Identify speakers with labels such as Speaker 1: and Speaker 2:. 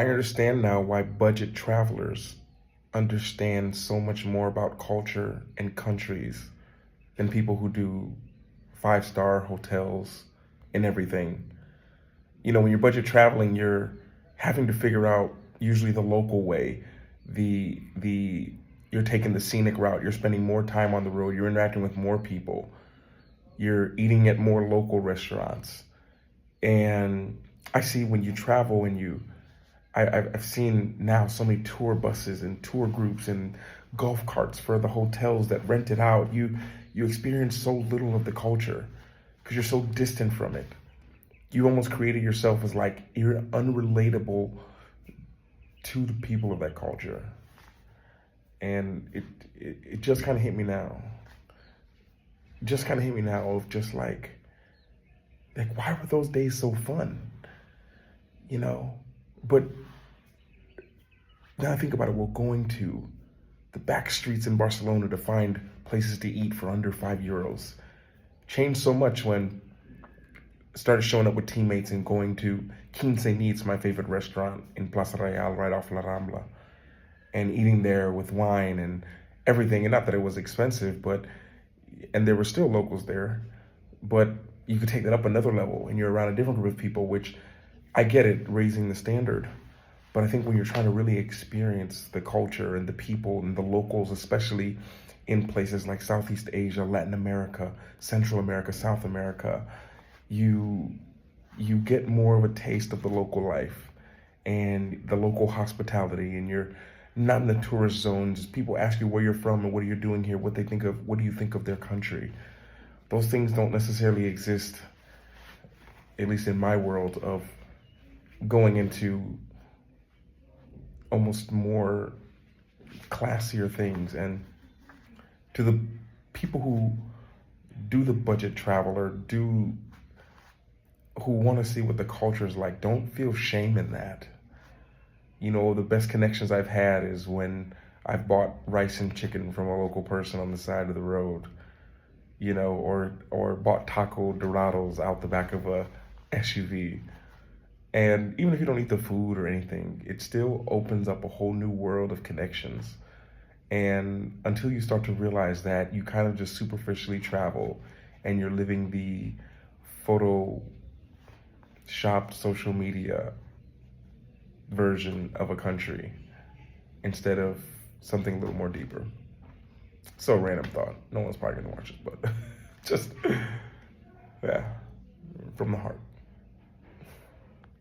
Speaker 1: I understand now why budget travelers understand so much more about culture and countries than people who do five-star hotels and everything. You know, when you're budget traveling, you're having to figure out usually the local way. The you're taking the scenic route. You're spending more time on the road. You're interacting with more people. You're eating at more local restaurants. And I see when you travel and I've seen now so many tour buses and tour groups and golf carts for the hotels that rent it out. You experience so little of the culture because you're so distant from it. You almost created yourself as like you're unrelatable to the people of that culture. And it just kind of hit me now. Just kind of hit me now of just like why were those days so fun? You know, but now I think about it, we're going to the back streets in Barcelona to find places to eat for under €5. Changed so much when I started showing up with teammates and going to Quince Nits, my favorite restaurant in Plaza Real, right off La Rambla, and eating there with wine and everything. And not that it was expensive, and there were still locals there, but you could take that up another level and you're around a different group of people, which I get it, raising the standard. But I think when you're trying to really experience the culture and the people and the locals, especially in places like Southeast Asia, Latin America, Central America, South America, you get more of a taste of the local life and the local hospitality, and you're not in the tourist zones. People ask you where you're from and what are you doing here, what do you think of their country. Those things don't necessarily exist, at least in my world, of going into almost more classier things. And to the people who do the budget travel or who want to see what the culture is like, don't feel shame in that. You know, the best connections I've had is when I've bought rice and chicken from a local person on the side of the road, you know, or bought taco dorados out the back of a SUV. And even if you don't eat the food or anything, it still opens up a whole new world of connections. And until you start to realize that, you kind of just superficially travel and you're living the photo shopped social media version of a country instead of something a little more deeper. So random thought. No one's probably gonna watch it, but just, yeah, from the heart.